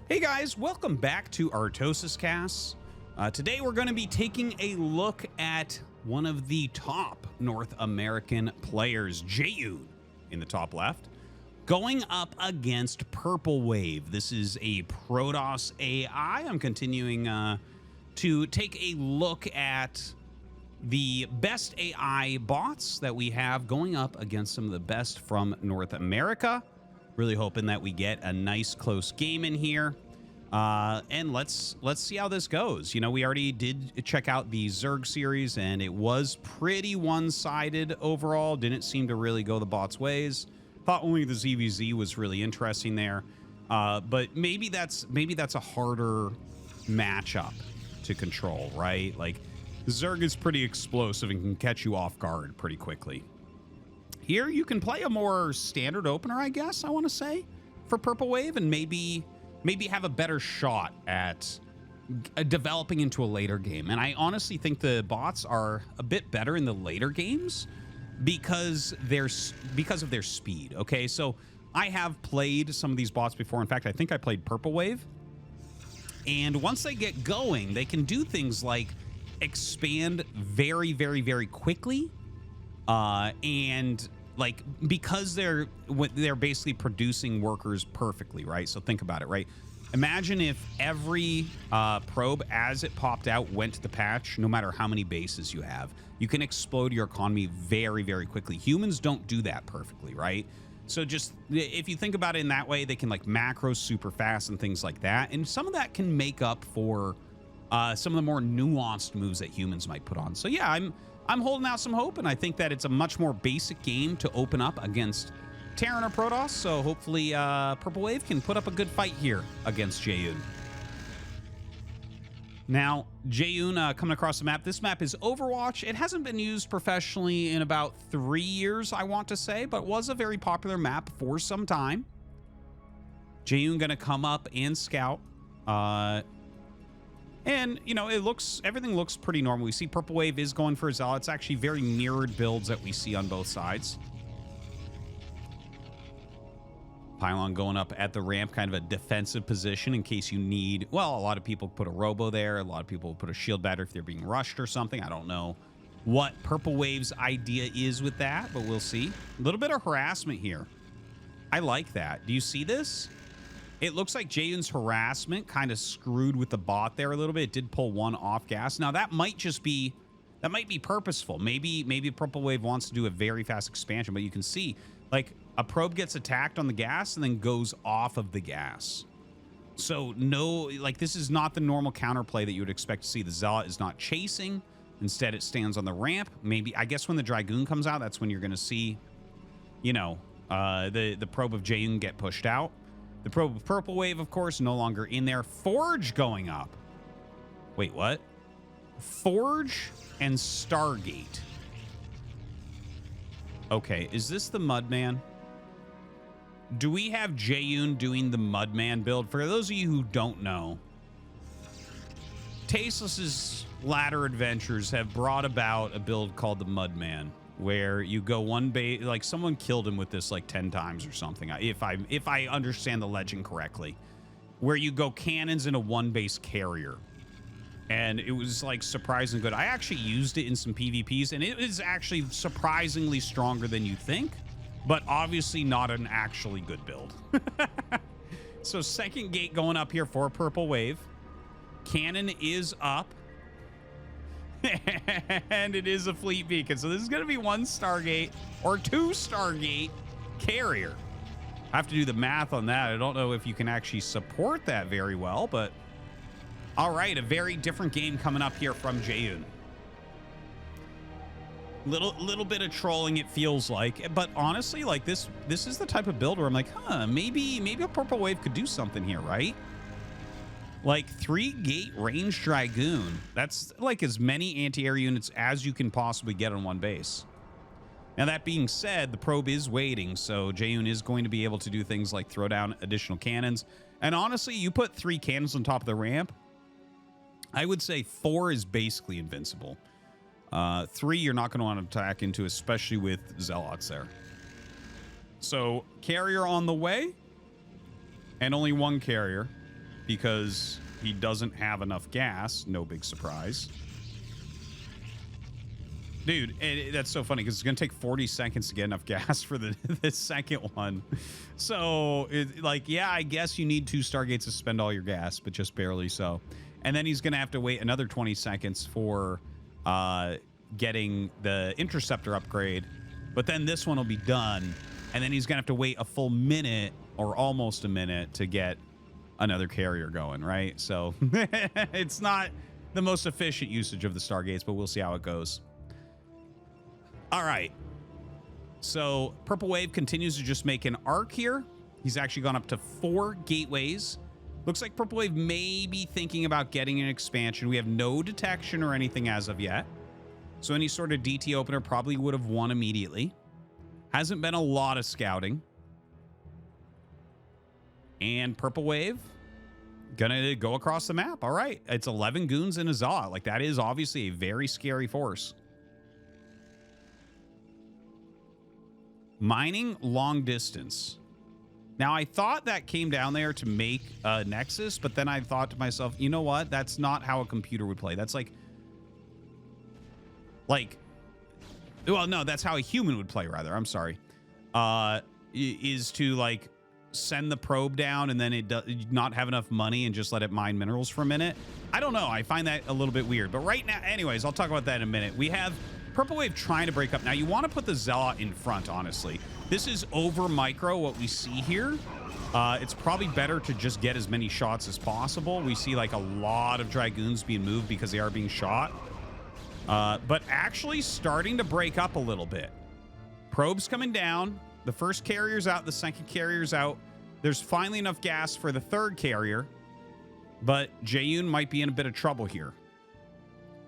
Hey guys, welcome back to ArtosisCasts. Today we're going to be taking a look at one of the top North American players, Jaeyun, in the top left, going up against Purple Wave. This is a Protoss AI. I'm continuing to take a look at the best AI bots that we have going up against some of the best from North America. Really hoping that we get a nice close game in here. And let's see how this goes. You know, we already did check out the Zerg series and it was pretty one-sided overall. Didn't seem to really go the bot's ways. Thought only the ZVZ was really interesting there. But maybe that's a harder matchup to control, right? Like Zerg is pretty explosive and can catch you off guard pretty quickly. Here you can play a more standard opener, I guess, I want to say, for Purple Wave, and maybe have a better shot at developing into a later game. And I honestly think the bots are a bit better in the later games because of their speed. Okay, so I have played some of these bots before. In fact, I think I played Purple Wave. And once they get going, they can do things like expand very, very, very quickly. And like, because they're basically producing workers perfectly, right? So think about it, right? Imagine if every probe as it popped out went to the patch, no matter how many bases you have. You can explode your economy very, very quickly. Humans don't do that perfectly, right? So just, if you think about it in that way, they can like macro super fast and things like that. And some of that can make up for some of the more nuanced moves that humans might put on. So yeah, I'm holding out some hope, and I think that it's a much more basic game to open up against Terran or Protoss, so hopefully Purple Wave can put up a good fight here against Jaeyun. Now, Jaeyun coming across the map. This map is Overwatch. It hasn't been used professionally in about 3 years, I want to say, but was a very popular map for some time. Jaeyun going to come up and scout. And, you know, everything looks pretty normal. We see Purple Wave is going for a Zealot. It's actually very mirrored builds that we see on both sides. Pylon going up at the ramp, kind of a defensive position in case you need... Well, a lot of people put a Robo there. A lot of people put a shield battery if they're being rushed or something. I don't know what Purple Wave's idea is with that, but we'll see. A little bit of harassment here. I like that. Do you see this? It looks like Jaeyun's harassment kind of screwed with the bot there a little bit. It did pull one off gas. Now that might be purposeful. Maybe Purple Wave wants to do a very fast expansion, but you can see like a probe gets attacked on the gas and then goes off of the gas. So no, like this is not the normal counterplay that you would expect to see. The Zealot is not chasing. Instead, it stands on the ramp. Maybe, I guess when the Dragoon comes out, that's when you're going to see, you know, the probe of Jaeyun get pushed out. The probe of Purple Wave, of course, no longer in there. Forge going up. Wait, what? Forge and Stargate. Okay, is this the Mudman? Do we have Jaeyun doing the Mudman build? For those of you who don't know, Tasteless's latter adventures have brought about a build called the Mudman, where you go one base, like someone killed him with this like 10 times or something, if I understand the legend correctly, where you go cannons in a one base carrier. And it was like surprisingly good. I actually used it in some PvPs and it is actually surprisingly stronger than you think, but obviously not an actually good build. So second gate going up here for Purple Wave. Cannon is up. And it is a fleet beacon. So this is going to be one Stargate or two Stargate carrier. I have to do the math on that. I don't know if you can actually support that very well, but all right, a very different game coming up here from Jaeyun. Little bit of trolling, it feels like, but honestly, like this is the type of build where I'm like, maybe a Purple Wave could do something here, right? Like 3-gate range Dragoon. That's like as many anti-air units as you can possibly get on one base. Now, that being said, the probe is waiting, so Jaeyun is going to be able to do things like throw down additional cannons. And honestly, you put 3 cannons on top of the ramp, I would say 4 is basically invincible. 3 you're not going to want to attack into, especially with Zealots there. So carrier on the way, and only one carrier. because he doesn't have enough gas. No big surprise. Dude, that's so funny because it's going to take 40 seconds to get enough gas for the second one. So, yeah, I guess you need 2 Stargates to spend all your gas, but just barely so. And then he's going to have to wait another 20 seconds for getting the interceptor upgrade. But then this one will be done. And then he's going to have to wait a full minute or almost a minute to get another carrier going, right? So, it's not the most efficient usage of the Stargates, but we'll see how it goes. All right, so Purple Wave continues to just make an arc here. He's actually gone up to 4 gateways. Looks like Purple Wave may be thinking about getting an expansion. We have no detection or anything as of yet. So any sort of DT opener probably would have won immediately. Hasn't been a lot of scouting. And Purple Wave gonna go across the map. All right, it's 11 goons and a Zaw. Like, that is obviously a very scary force. Mining long distance. Now, I thought that came down there to make a Nexus, but then I thought to myself, you know what? That's not how a computer would play. That's like, well, no, that's how a human would play, rather. I'm sorry. Is to, like, send the probe down and then it not have enough money and just let it mine minerals for a minute. I don't know. I find that a little bit weird. But right now, anyways, I'll talk about that in a minute. We have Purple Wave trying to break up. Now, you want to put the Zealot in front, honestly. This is over micro, what we see here. It's probably better to just get as many shots as possible. We see, like, a lot of Dragoons being moved because they are being shot. But actually starting to break up a little bit. Probes coming down. The first carrier's out. The second carrier's out. There's finally enough gas for the third carrier. But Jaeyun might be in a bit of trouble here.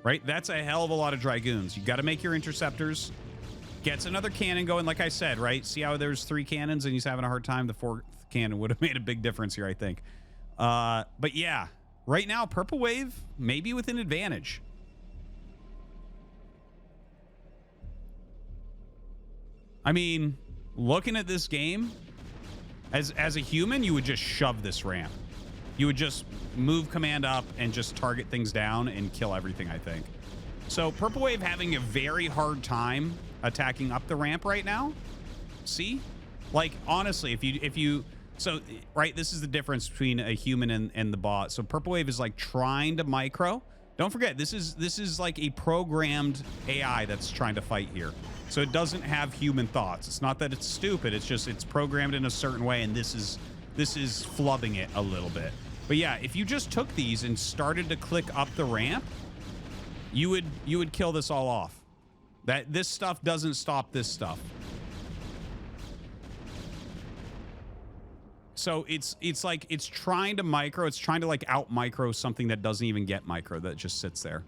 Right? That's a hell of a lot of Dragoons. You got to make your interceptors. Gets another cannon going, like I said, right? See how there's 3 cannons and he's having a hard time? The 4th cannon would have made a big difference here, I think. But yeah, right now, Purple Wave may be with an advantage. I mean, looking at this game, as a human, you would just shove this ramp. You would just move command up and just target things down and kill everything, I think. So Purple Wave having a very hard time attacking up the ramp right now. See? Like, honestly, if you so, right, this is the difference between a human and the bot. So Purple Wave is, like, trying to micro. Don't forget, this is like a programmed AI that's trying to fight here. So it doesn't have human thoughts. It's not that it's stupid. It's just it's programmed in a certain way, and this is flubbing it a little bit. But yeah, if you just took these and started to click up the ramp, you would kill this all off. This stuff doesn't stop this stuff. So it's like it's trying to micro. It's trying to, like, out micro something that doesn't even get micro, that just sits there.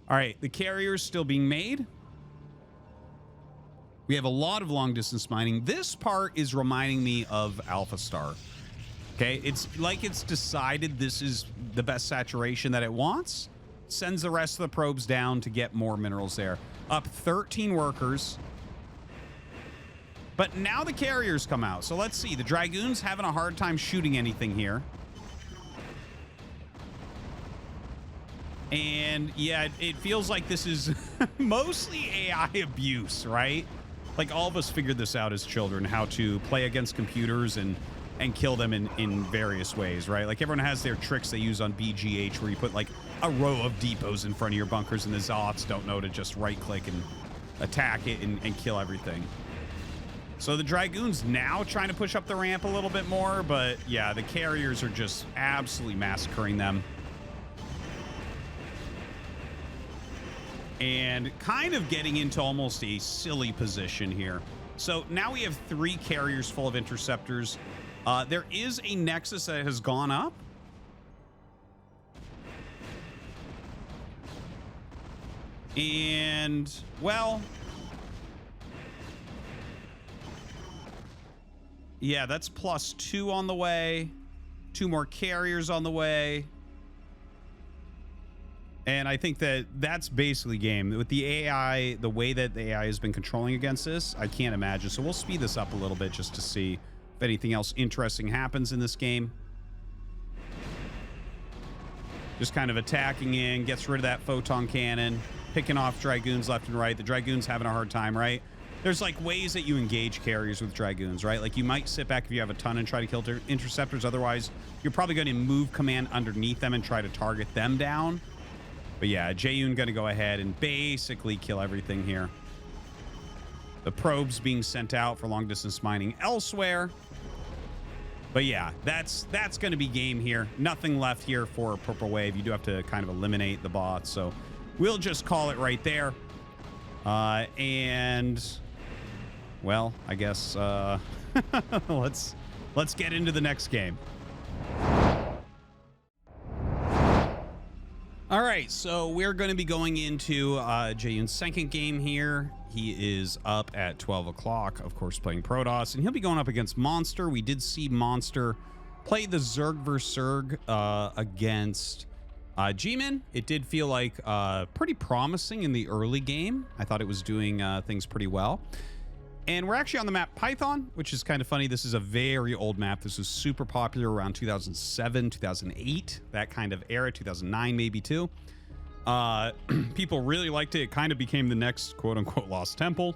All right, the carrier's still being made. We have a lot of long distance mining. This part is reminding me of Alpha Star. Okay, it's like it's decided this is the best saturation that it wants. Sends the rest of the probes down to get more minerals there. Up 13 workers. But now the carriers come out. So let's see. The Dragoons having a hard time shooting anything here. And yeah, it feels like this is mostly AI abuse, right? Like, all of us figured this out as children, how to play against computers and kill them in various ways, right? Like, everyone has their tricks they use on BGH where you put, like, a row of depots in front of your bunkers and the Zots don't know to just right-click and attack it and kill everything. So the Dragoons now trying to push up the ramp a little bit more, but yeah, the carriers are just absolutely massacring them. And kind of getting into almost a silly position here. So now we have 3 carriers full of interceptors. There is a Nexus that has gone up. And, well, yeah, that's +2 on the way. 2 more carriers on the way. And I think that's basically game. With the AI, the way that the AI has been controlling against this, I can't imagine. So we'll speed this up a little bit just to see if anything else interesting happens in this game. Just kind of attacking in, gets rid of that photon cannon, picking off Dragoons left and right. The Dragoons having a hard time, right? There's like ways that you engage carriers with Dragoons, right? Like you might sit back if you have a ton and try to kill interceptors. Otherwise, you're probably going to move command underneath them and try to target them down. But yeah, Jaeyun going to go ahead and basically kill everything here. The probes being sent out for long distance mining elsewhere. But yeah, that's going to be game here. Nothing left here for Purple Wave. You do have to kind of eliminate the bots. So we'll just call it right there. And well, I guess let's get into the next game. All right, so we're going to be going into Jaeyun's second game here. He is up at 12 o'clock, of course, playing Protoss, and he'll be going up against Monster. We did see Monster play the Zerg vs. Zerg against Jaeyun. It did feel like pretty promising in the early game. I thought it was doing things pretty well. And we're actually on the map Python, which is kind of funny. This is a very old map. This was super popular around 2007, 2008, that kind of era, 2009 maybe too. People really liked it. It kind of became the next quote unquote Lost Temple.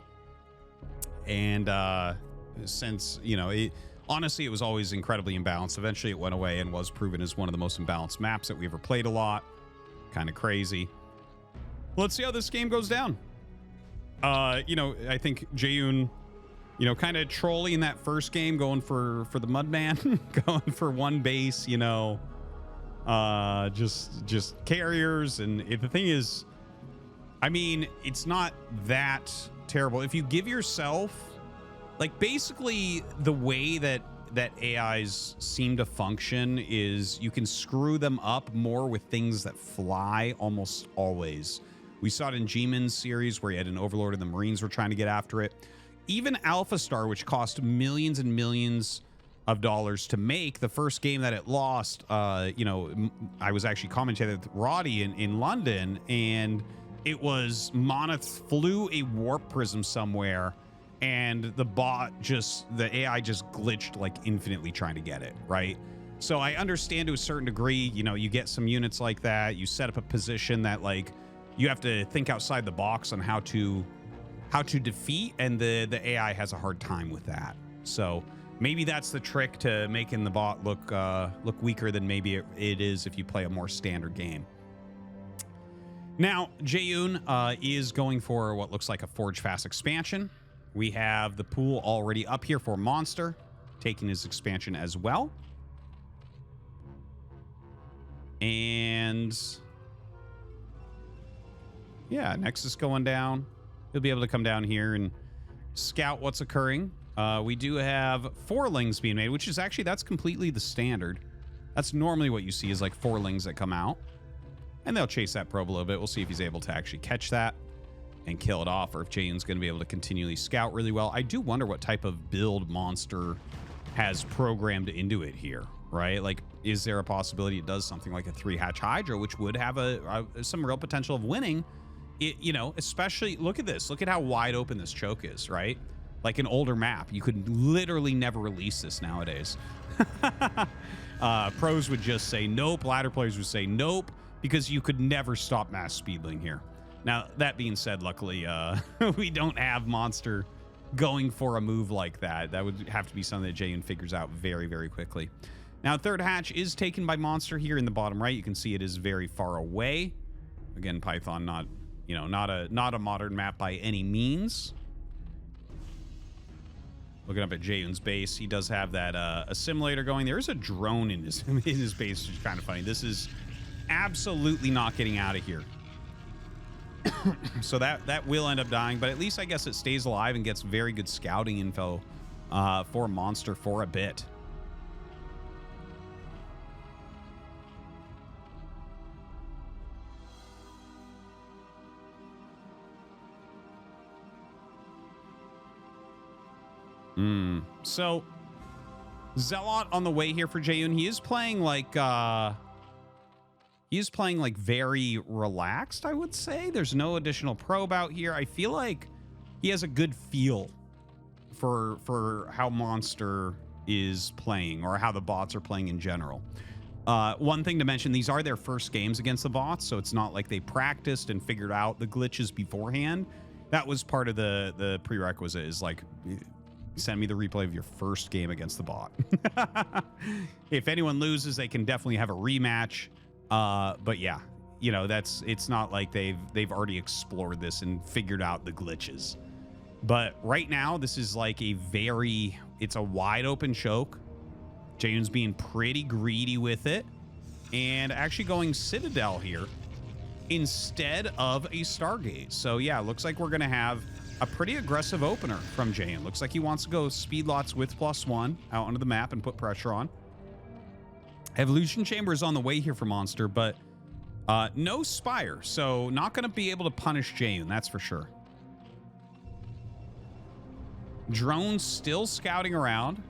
And since, you know, honestly, it was always incredibly imbalanced. Eventually it went away and was proven as one of the most imbalanced maps that we ever played a lot. Kind of crazy. Let's see how this game goes down. You know, I think Jaeyun, you know, kind of trolling in that first game, going for the Mudman, going for one base, you know, just carriers. And the thing is, I mean, it's not that terrible. If you give yourself, like, basically the way that AIs seem to function is you can screw them up more with things that fly almost always. We saw it in G-Min's series where he had an Overlord and the Marines were trying to get after it. Even Alpha Star, which cost millions and millions of dollars to make, the first game that it lost, you know, I was actually commentating with Roddy in London, and it was Monolith flew a warp prism somewhere, and the AI just glitched like infinitely trying to get it, right? So I understand to a certain degree, you know, you get some units like that, you set up a position that, like, you have to think outside the box on how to defeat, and the AI has a hard time with that. So maybe that's the trick to making the bot look weaker than maybe it is if you play a more standard game. Now, Jaeyun is going for what looks like a Forge Fast expansion. We have the pool already up here for Monster, taking his expansion as well. And yeah, Nexus going down. He'll be able to come down here and scout what's occurring. We do have 4 lings being made, which is actually, that's completely the standard. That's normally what you see is like 4 lings that come out. And they'll chase that probe a little bit. We'll see if he's able to actually catch that and kill it off, or if Jaeyun's going to be able to continually scout really well. I do wonder what type of build Monster has programmed into it here, right? Like, is there a possibility it does something like a 3-hatch Hydra, which would have some real potential of winning? You know, especially, look at this. Look at how wide open this choke is, right? Like an older map. You could literally never release this nowadays. Pros would just say nope. Ladder players would say nope, because you could never stop mass speedling here. Now, that being said, luckily, we don't have Monster going for a move like that. That would have to be something that Jaeyun figures out very, very quickly. Now, 3rd hatch is taken by Monster here in the bottom right. You can see it is very far away. Again, Python not a modern map by any means. Looking up at Jaeyun's base, he does have that assimilator going. There is a drone in his base, which is kind of funny. This is absolutely not getting out of here. So that will end up dying, but at least I guess it stays alive and gets very good scouting info for Monster for a bit. So Zealot on the way here for Jaeyun. He is playing like very relaxed, I would say. There's no additional probe out here. I feel like he has a good feel for how Monster is playing, or how the bots are playing in general. One thing to mention, these are their first games against the bots, so it's not like they practiced and figured out the glitches beforehand. That was part of the prerequisite, is like, send me the replay of your first game against the bot. If anyone loses, they can definitely have a rematch. But yeah, you know, it's not like they've already explored this and figured out the glitches. But right now, this is like it's a wide open choke. Jaeyun's being pretty greedy with it and actually going Citadel here instead of a Stargate. So yeah, looks like we're going to have a pretty aggressive opener from Jaeyun. Looks like he wants to go speed lots with +1 out onto the map and put pressure on. Evolution Chamber is on the way here for Monster, but no Spire, so not going to be able to punish Jaeyun, that's for sure. Drones still scouting around.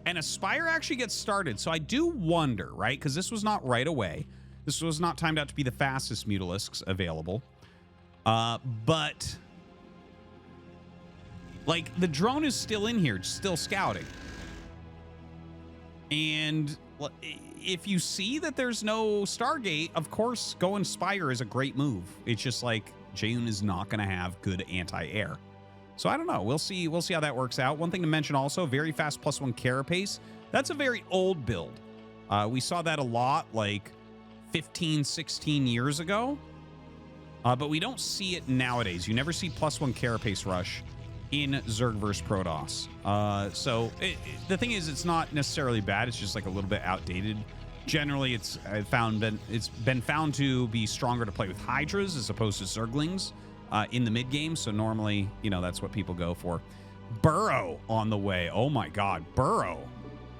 And a Spire actually gets started. So I do wonder, right? Because this was not right away. This was not timed out to be the fastest Mutalisks available. But like, the drone is still in here, still scouting. And if you see that there's no Stargate, of course, going Spire is a great move. It's just like Jaeyun is not going to have good anti-air. So I don't know. We'll see how that works out. One thing to mention also, very fast +1 carapace. That's a very old build. We saw that a lot like 15, 16 years ago. But we don't see it nowadays. You never see +1 carapace rush in Zerg vs. Protoss. So the thing is, it's not necessarily bad. It's just like a little bit outdated. Generally, it's been found to be stronger to play with Hydras as opposed to Zerglings. In the mid game, so normally, you know, that's what people go for. Burrow on the way. Oh my god, Burrow.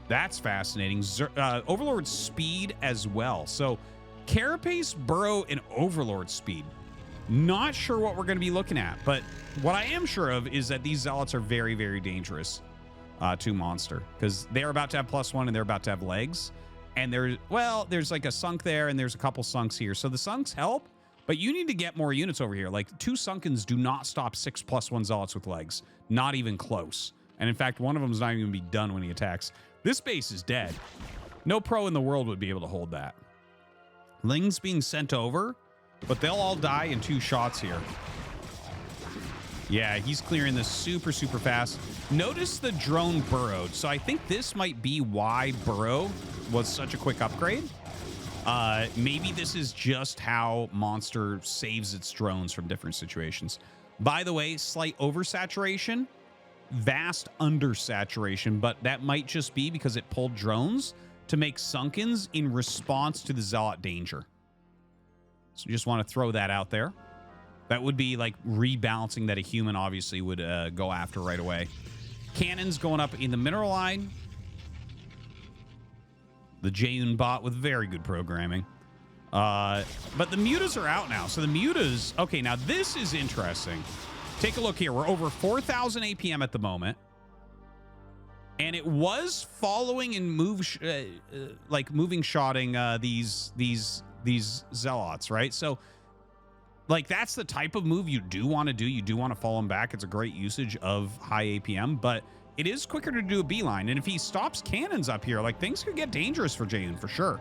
That's fascinating. Overlord speed as well. So Carapace, Burrow, and Overlord speed. Not sure what we're going to be looking at, but what I am sure of is that these Zealots are very, very dangerous to Monster, because they're about to have +1 and they're about to have legs. And there's like a sunk there and there's a couple sunks here. So the sunks help. But you need to get more units over here. Like, 2 Sunkens do not stop 6 +1 Zealots with legs. Not even close. And in fact, one of them is not even going to be done when he attacks. This base is dead. No pro in the world would be able to hold that. Ling's being sent over, but they'll all die in 2 shots here. Yeah, he's clearing this super, super fast. Notice the drone burrowed. So I think this might be why Burrow was such a quick upgrade. Maybe this is just how Monster saves its drones from different situations. By the way, slight oversaturation, vast undersaturation, but that might just be because it pulled drones to make Sunkens in response to the Zealot danger. So just want to throw that out there. That would be like rebalancing that a human obviously would go after right away. Cannons going up in the mineral line. The Jaeyun bot with very good programming. But the mutas are out now. So the mutas... Okay, now this is interesting. Take a look here. We're over 4,000 APM at the moment. And it was following and moving shotting these Zealots, right? So, like, that's the type of move you do want to do. You do want to follow them back. It's a great usage of high APM, but it is quicker to do a beeline. And if he stops cannons up here, like, things could get dangerous for Jaeyun for sure.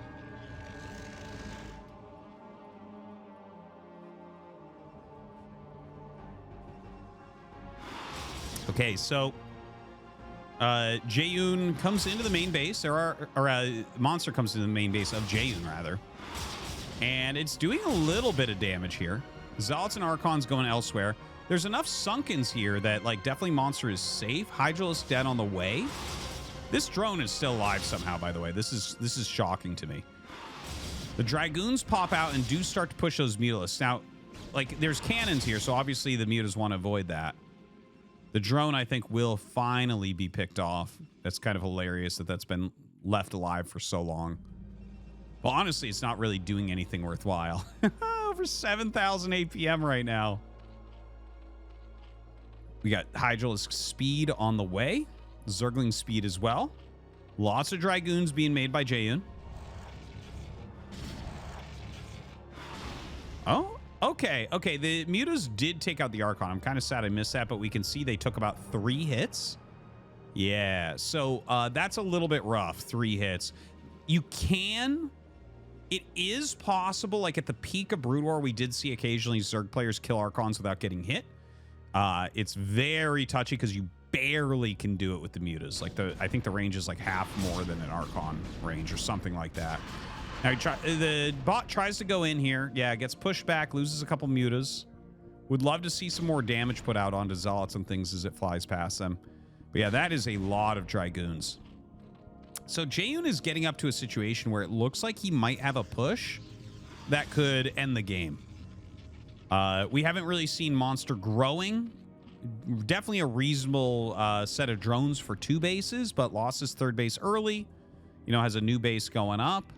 Okay, so Jaeyun comes into the main base. Monster comes into the main base of Jaeyun, rather. And it's doing a little bit of damage here. Zealots and Archons going elsewhere. There's enough Sunkens here that, like, definitely Monster is safe. Hydralisk dead on the way. This drone is still alive somehow, by the way. This is shocking to me. The Dragoons pop out and do start to push those Mutalisks. Now, like, there's cannons here, so obviously the Mutas want to avoid that. The drone, I think, will finally be picked off. That's kind of hilarious that that's been left alive for so long. Well, honestly, it's not really doing anything worthwhile. Over 7,000 APM right now. We got Hydralisk speed on the way. Zergling speed as well. Lots of Dragoons being made by Jaeyun. Oh, okay. Okay, the Mutas did take out the Archon. I'm kind of sad I missed that, but we can see they took about 3 hits. Yeah, so that's a little bit rough, 3 hits. You can. It is possible, like at the peak of Brood War, we did see occasionally Zerg players kill Archons without getting hit. It's very touchy because you barely can do it with the mutas. Like I think the range is like half more than an Archon range or something like that. Now the bot tries to go in here. Yeah, gets pushed back, loses a couple mutas. Would love to see some more damage put out onto Zealots and things as it flies past them. But yeah, that is a lot of Dragoons. So Jaeyun is getting up to a situation where it looks like he might have a push that could end the game. We haven't really seen Monster growing. Definitely a reasonable set of drones for 2 bases, but lost his 3rd base early. You know, has a new base going up.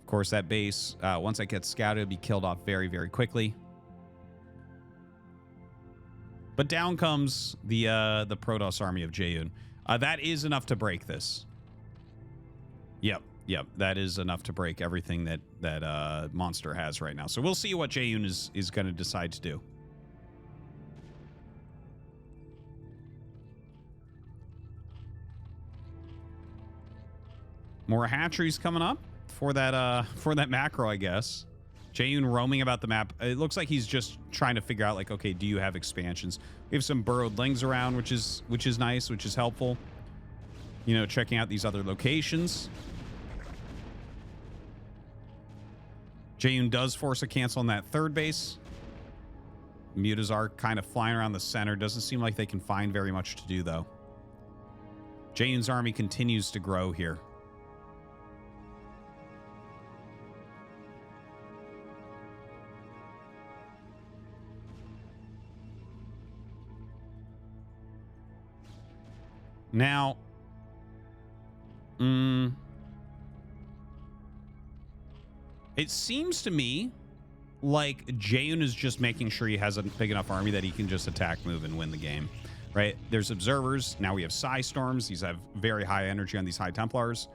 Of course, that base, once that gets scouted, it'll be killed off very, very quickly. But down comes the Protoss army of Jaeyun. That is enough to break this. Yep. That is enough to break everything that Monster has right now. So we'll see what Jaeyun is going to decide to do. More hatcheries coming up for that macro, I guess. Jaeyun roaming about the map. It looks like he's just trying to figure out, like, okay, do you have expansions? We have some burrowed lings around, which is nice, which is helpful. You know, checking out these other locations. Jaeyun does force a cancel on that 3rd base. Mutas are kind of flying around the center. Doesn't seem like they can find very much to do, though. Jaeyun's army continues to grow here. Now, it seems to me like Jaeyun is just making sure he has a big enough army that he can just attack, move, and win the game, right? There's observers. Now we have Psy Storms. These have very high energy on these High Templars.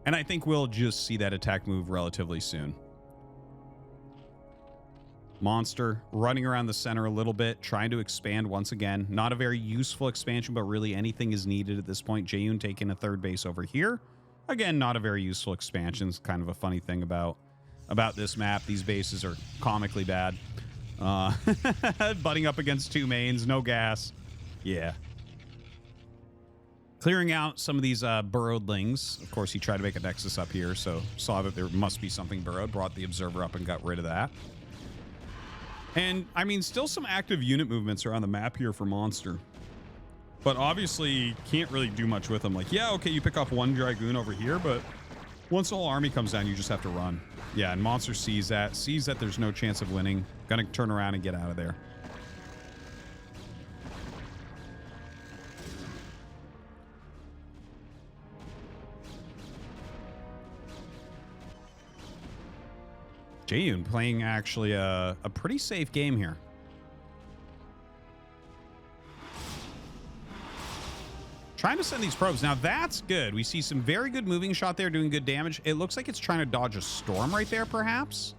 And I think we'll just see that attack move relatively soon. Monster running around the center a little bit, trying to expand once again. Not a very useful expansion, but really anything is needed at this point. Jaeyun taking a 3rd base over here. Again, not a very useful expansion. It's kind of a funny thing about this map. These bases are comically bad. Butting up against 2 mains, no gas. Yeah. Clearing out some of these burrowed lings. Of course, he tried to make a nexus up here, so saw that there must be something burrowed. Brought the observer up and got rid of that. And, I mean, still some active unit movements around the map here for Monster. But obviously, can't really do much with them. Like, yeah, okay, you pick off 1 Dragoon over here, but once the whole army comes down, you just have to run. Yeah, and Monster sees that there's no chance of winning. Gonna turn around and get out of there. Jaeyun playing actually a pretty safe game here. Trying to send these probes. Now that's good. We see some very good moving shot there doing good damage. It looks like it's trying to dodge a storm right there, perhaps.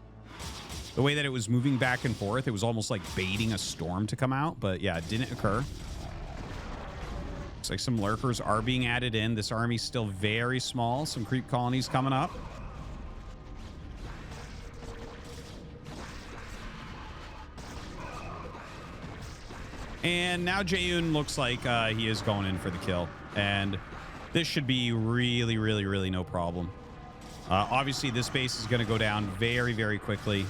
The way that it was moving back and forth, it was almost like baiting a storm to come out. But yeah, it didn't occur. Looks like some lurkers are being added in. This army's still very small. Some creep colonies coming up. And now Jaeyun looks like he is going in for the kill. And this should be really, really, really no problem. Obviously, this base is going to go down very, very quickly.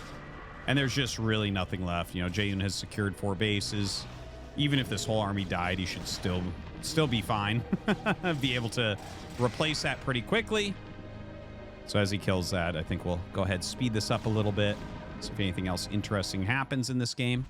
And there's just really nothing left. You know, Jaeyun has secured 4 bases. Even if this whole army died, he should still be fine. Be able to replace that pretty quickly. So as he kills that, I think we'll go ahead, speed this up a little bit. See if anything else interesting happens in this game.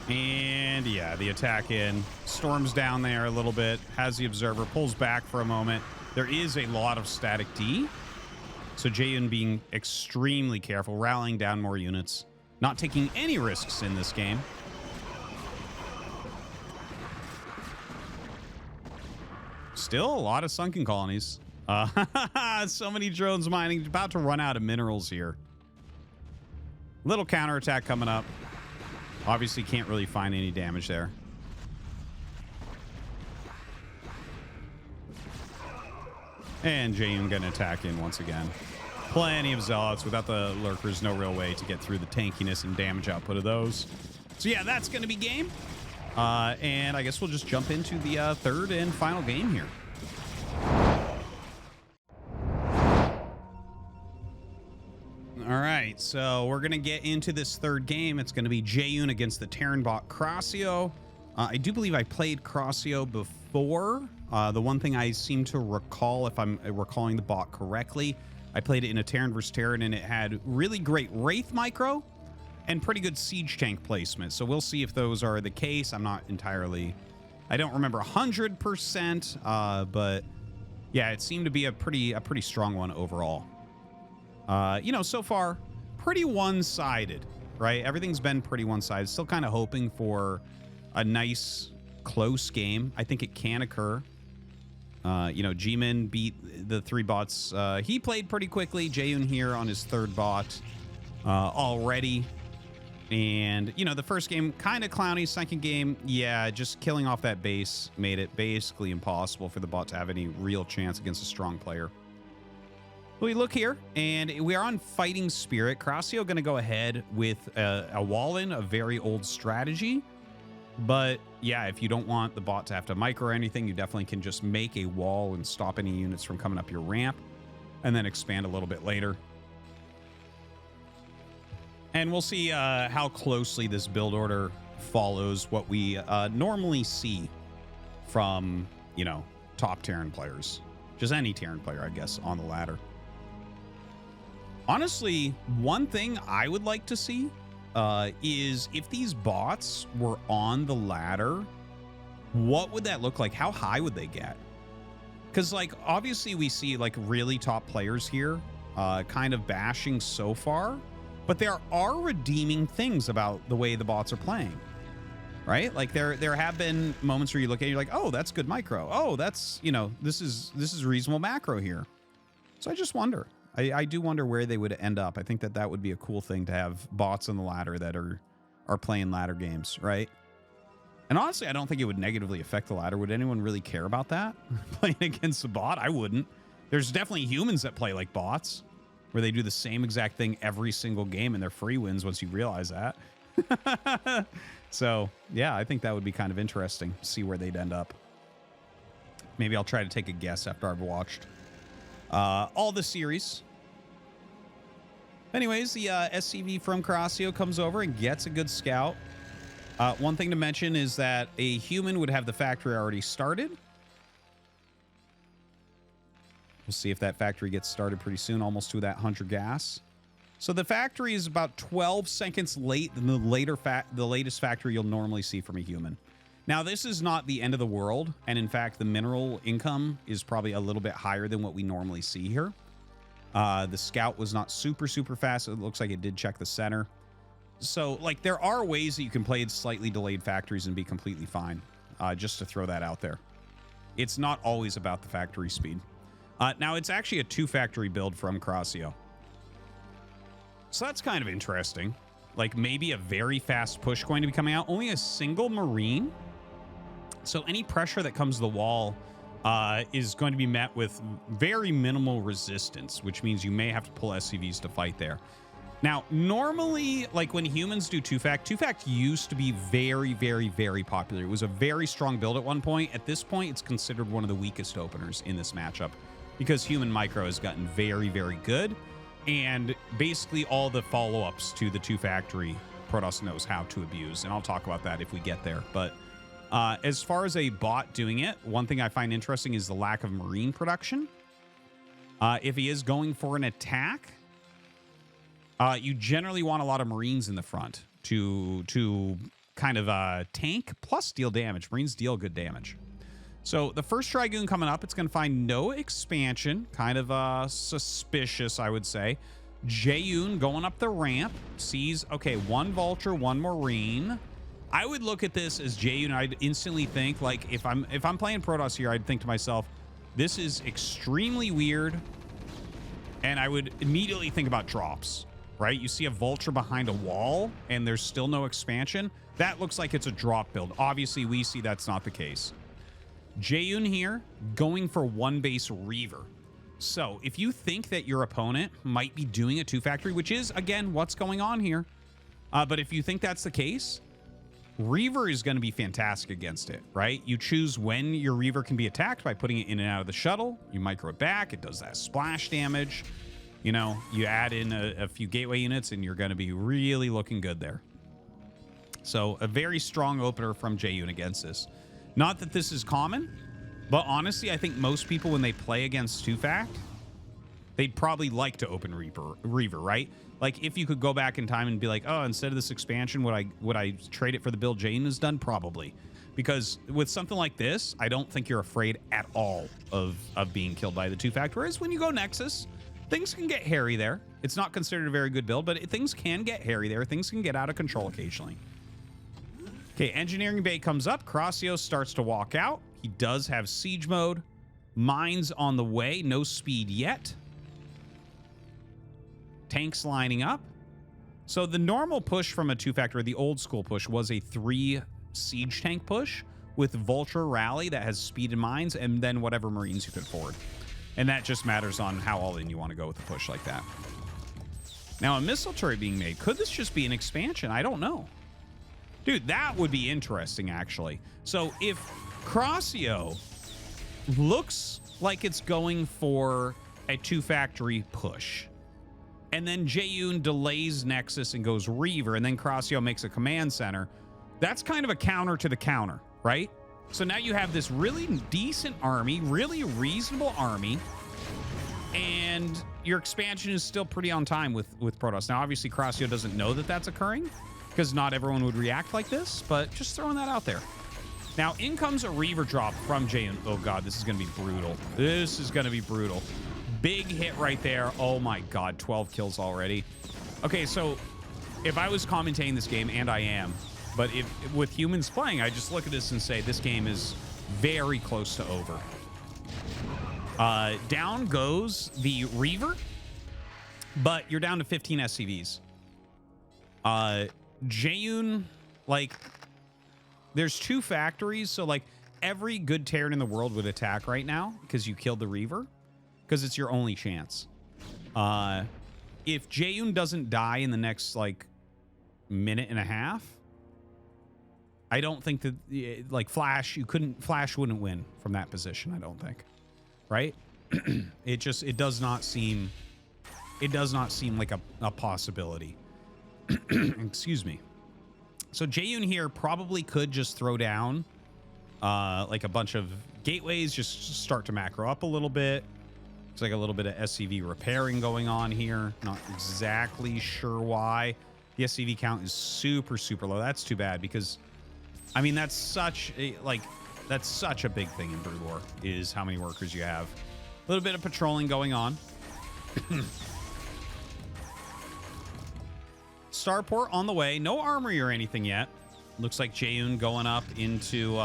And yeah, the attack in. Storms down there a little bit. Has the observer. Pulls back for a moment. There is a lot of static D. So Jaeyun being extremely careful. Rallying down more units. Not taking any risks in this game. Still a lot of sunken colonies. So many drones mining. About to run out of minerals here. Little counterattack coming up. Obviously can't really find any damage there. And Jaeyun gonna attack in once again. Plenty of Zealots. Without the Lurkers, no real way to get through the tankiness and damage output of those. So yeah, that's gonna be game. And I guess we'll just jump into the third and final game here. All right, so we're going to get into this third game. It's going to be Jaeyun against the Terran bot Crossio. I do believe I played Crossio before. The one thing I seem to recall, if I'm recalling the bot correctly, I played it in a Terran versus Terran, and it had really great Wraith micro and pretty good siege tank placement. So we'll see if those are the case. I'm not entirely... I don't remember 100%, but yeah, it seemed to be a pretty strong one overall. You know, so far, pretty one-sided, right? Everything's been pretty one-sided. Still kind of hoping for a nice, close game. I think it can occur. You know, G-Min beat the 3 bots. He played pretty quickly. Jaeyun here on his 3rd bot already. And, you know, the first game, kind of clowny. Second game, yeah, just killing off that base made it basically impossible for the bot to have any real chance against a strong player. We look here, and we are on Fighting Spirit. Crossio going to go ahead with a wall-in, a very old strategy. But, yeah, if you don't want the bot to have to micro or anything, you definitely can just make a wall and stop any units from coming up your ramp, and then expand a little bit later. And we'll see how closely this build order follows what we normally see from, you know, top Terran players. Just any Terran player, I guess, on the ladder. Honestly, one thing I would like to see is if these bots were on the ladder, what would that look like? How high would they get? Because, like, obviously we see, like, really top players here kind of bashing so far, but there are redeeming things about the way the bots are playing, right? Like, there have been moments where you look at it, you're like, oh, that's good micro. Oh, that's, you know, this is reasonable macro here. So I just wonder. I do wonder where they would end up. I think that would be a cool thing to have bots on the ladder that are playing ladder games, right? And honestly, I don't think it would negatively affect the ladder. Would anyone really care about that? Playing against a bot? I wouldn't. There's definitely humans that play like bots, where they do the same exact thing every single game, and they're free wins once you realize that. So, yeah, I think that would be kind of interesting. See where they'd end up. Maybe I'll try to take a guess after I've watched all the series. Anyways, the SCV from Crossio comes over and gets a good scout. One thing to mention is that a human would have the factory already started. We'll see if that factory gets started pretty soon, almost to that 100 gas. So the factory is about 12 seconds late than the latest factory you'll normally see from a human. Now, this is not the end of the world, and in fact, the mineral income is probably a little bit higher than what we normally see here. The scout was not super fast. It looks like it did check the center. So, like, there are ways that you can play slightly delayed factories and be completely fine, just to throw that out there. It's not always about the factory speed. Now, it's actually a 2-factory build from Crossio. So that's kind of interesting. Like, maybe a very fast push going to be coming out. Only a single Marine. So any pressure that comes to the wall is going to be met with very minimal resistance, which means you may have to pull SCVs to fight there. Now, normally, like when humans do 2-fact used to be very popular. It was a very strong build at one point. At this point, it's considered one of the weakest openers in this matchup because human micro has gotten very good. And basically all the follow-ups to the 2-factory, Protoss knows how to abuse. And I'll talk about that if we get there. But as far as a bot doing it, one thing I find interesting is the lack of Marine production. If he is going for an attack, you generally want a lot of Marines in the front to kind of tank plus deal damage. Marines deal good damage. So the first Dragoon coming up, it's going to find no expansion. Kind of suspicious, I would say. Jaeyun going up the ramp. Sees, okay, 1 Vulture, 1 Marine. I would look at this as Jaeyun. I'd instantly think, like, if I'm playing Protoss here, I'd think to myself, this is extremely weird. And I would immediately think about drops, right? You see a Vulture behind a wall and there's still no expansion. That looks like it's a drop build. Obviously, we see that's not the case. Jaeyun here going for one base Reaver. So if you think that your opponent might be doing a 2-factory, which is, again, what's going on here. But if you think that's the case, Reaver is going to be fantastic against it, right? You choose when your Reaver can be attacked by putting it in and out of the shuttle. You micro it back. It does that splash damage. You know, you add in a few gateway units and you're going to be really looking good there. So a very strong opener from Jaeyun against this. Not that this is common, but honestly, I think most people, when they play against 2-fact, they'd probably like to open Reaver, right? Like, if you could go back in time and be like, oh, instead of this expansion, would I trade it for the build Jaeyun has done? Probably. Because with something like this, I don't think you're afraid at all of being killed by the 2-fact. Whereas when you go Nexus, things can get hairy there. It's not considered a very good build, but things can get hairy there. Things can get out of control occasionally. Okay, Engineering Bay comes up. Crossio starts to walk out. He does have siege mode. Mines on the way. No speed yet. Tanks lining up. So the normal push from a 2-factor, the old school push, was a 3 siege tank push with Vulture Rally that has speed and mines, and then whatever Marines you could forward. And that just matters on how all in you want to go with a push like that. Now, a missile turret being made. Could this just be an expansion? I don't know. Dude, that would be interesting, actually. So if Crossio looks like it's going for a 2-factory push, and then Jaeyun delays Nexus and goes Reaver, and then Crossio makes a command center, that's kind of a counter to the counter, right? So now you have this really decent army, really reasonable army, and your expansion is still pretty on time with Protoss. Now, obviously, Crossio doesn't know that that's occurring, because not everyone would react like this, but just throwing that out there. Now, in comes a Reaver drop from Jaeyun. Oh, God, this is going to be brutal. This is going to be brutal. Big hit right there. Oh, my God, 12 kills already. Okay, so if I was commentating this game, and I am, but if with humans playing, I just look at this and say, this game is very close to over. Down goes the Reaver, but you're down to 15 SCVs. Jaeyun, like, there's 2 factories, so like every good Terran in the world would attack right now because you killed the Reaver, because it's your only chance. If Jaeyun doesn't die in the next like minute and a half, I don't think that like Flash wouldn't win from that position. I don't think, right? it does not seem like a possibility. Excuse me. So Jaeyun here probably could just throw down like a bunch of gateways, just start to macro up a little bit. Looks like a little bit of SCV repairing going on here. Not exactly sure why. The SCV count is super, super low. That's too bad because, I mean, that's such a big thing in Brood War is how many workers you have. A little bit of patrolling going on. Starport on the way. No armory or anything yet. Looks like Jaeyun going up into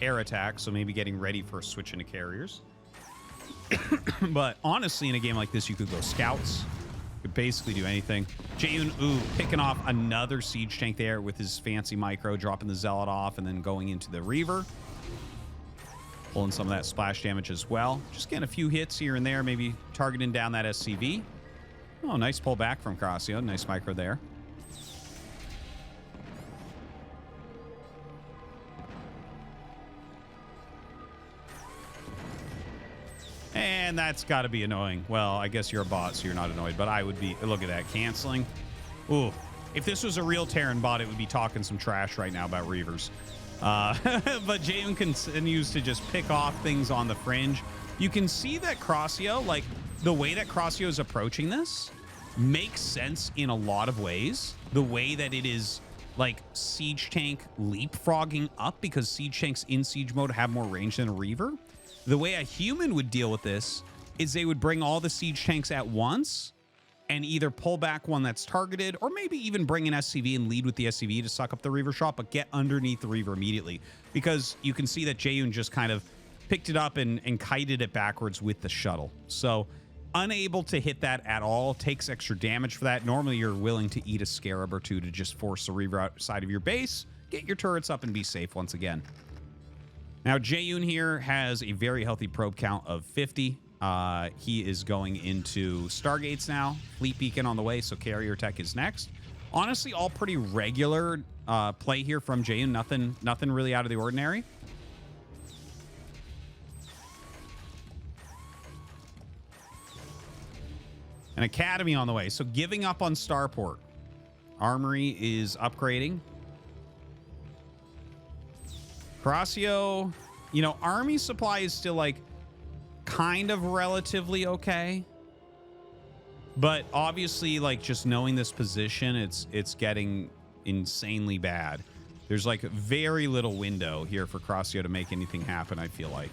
air attack, so maybe getting ready for a switch into carriers. But honestly, in a game like this, you could go scouts. Could basically do anything. Jaeyun, picking off another siege tank there with his fancy micro, dropping the Zealot off, and then going into the Reaver. Pulling some of that splash damage as well. Just getting a few hits here and there, maybe targeting down that SCV. Oh, nice pull back from Crossio. Nice micro there. And that's got to be annoying. Well, I guess you're a bot, so you're not annoyed, but I would be. Look at that, canceling. Ooh, if this was a real Terran bot, it would be talking some trash right now about Reavers. But Jaeyun continues to just pick off things on the fringe. You can see that Crossio, like, the way that Crossio is approaching this makes sense in a lot of ways. The way that it is, like, siege tank leapfrogging up because siege tanks in siege mode have more range than a Reaver. The way a human would deal with this is they would bring all the siege tanks at once and either pull back one that's targeted or maybe even bring an SCV and lead with the SCV to suck up the Reaver shot, but get underneath the Reaver immediately. Because you can see that Jaeyun just kind of picked it up and kited it backwards with the shuttle. So Unable to hit that at all. Takes extra damage for that. Normally, you're willing to eat a scarab or two to just force the Reaver outside of your base. Get your turrets up and be safe once again. Now, Jaeyun here has a very healthy probe count of 50. He is going into Stargates now. Fleet Beacon on the way, so Carrier Tech is next. Honestly, all pretty regular play here from Jaeyun. Nothing really out of the ordinary. An Academy on the way, so giving up on Starport. Armory is upgrading. Crossio, you know, army supply is still like kind of relatively okay. But obviously, like, just knowing this position, it's getting insanely bad. There's like very little window here for Crossio to make anything happen, I feel like.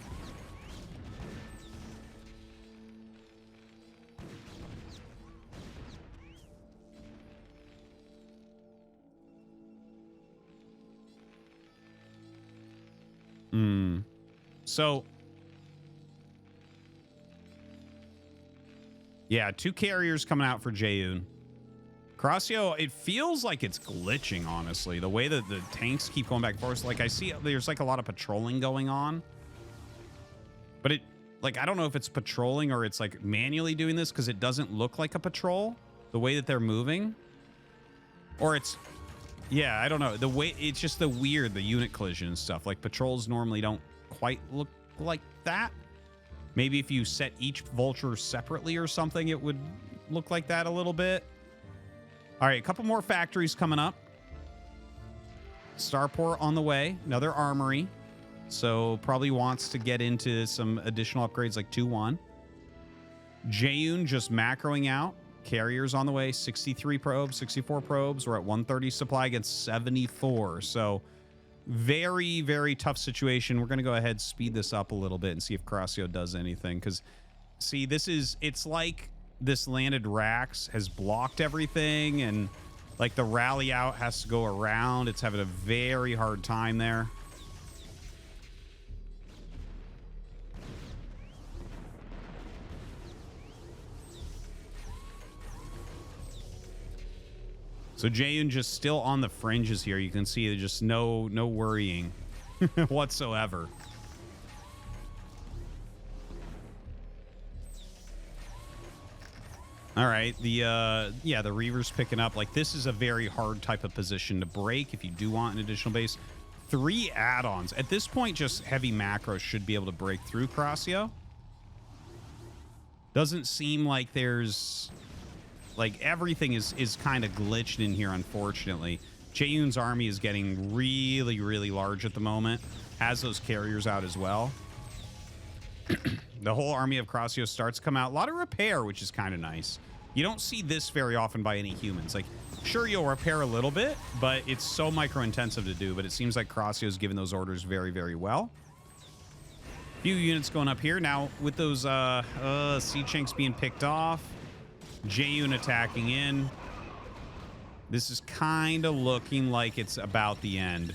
So, yeah, 2 carriers coming out for Jaeyun. Crossio, it feels like it's glitching, honestly. The way that the tanks keep going back and forth. Like, I see there's like a lot of patrolling going on. But it, like, I don't know if it's patrolling or it's like manually doing this because it doesn't look like a patrol. The way that they're moving. Or it's... Yeah, I don't know. The way it's just the unit collision and stuff. Like patrols normally don't quite look like that. Maybe if you set each vulture separately or something, it would look like that a little bit. All right, a couple more factories coming up. Starport on the way. Another armory. So probably wants to get into some additional upgrades like 2-1. Jaeyun just macroing out. Carriers on the way, 63 probes, 64 probes. We're at 130 supply against 74. So very, very tough situation. We're going to go ahead, speed this up a little bit and see if Crossio does anything. Because, see, it's like this landed Rax has blocked everything. And, like, the rally out has to go around. It's having a very hard time there. So Jaeyun just still on the fringes here. You can see there's just no worrying whatsoever. All right, the Reaver's picking up. Like, this is a very hard type of position to break if you do want an additional base. 3 add-ons. At this point, just heavy macros should be able to break through Crossio. Doesn't seem like there's... Like, everything is kind of glitched in here, unfortunately. Jaeyun's army is getting really, really large at the moment. Has those carriers out as well. The whole army of Crossio starts to come out. A lot of repair, which is kind of nice. You don't see this very often by any humans. Like, sure, you'll repair a little bit, but it's so micro-intensive to do. But it seems like Crossio's giving those orders very, very well. Few units going up here. Now, with those siege tanks being picked off, Jaeyun attacking in. This is kind of looking like it's about the end.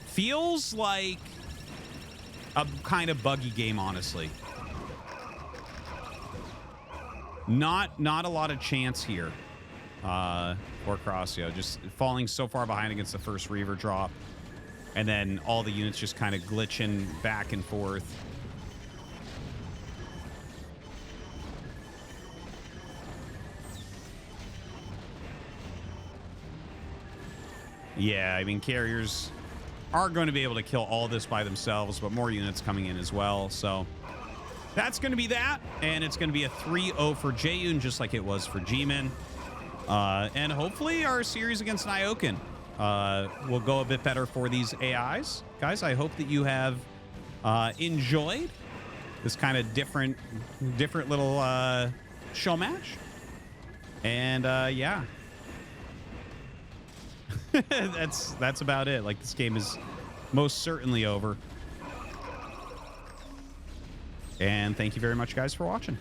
Feels like a kind of buggy game, honestly. Not a lot of chance here for Crossio. Just falling so far behind against the first Reaver drop. And then all the units just kind of glitching back and forth. Yeah, I mean, carriers are going to be able to kill all this by themselves, but more units coming in as well. So that's going to be that, and it's going to be a 3-0 for Jaeyun, just like it was for G-Men. And hopefully our series against Nyoken will go a bit better for these AIs. Guys, I hope that you have enjoyed this kind of different little show match. And yeah. that's about it. Like, this game is most certainly over. And thank you very much, guys, for watching.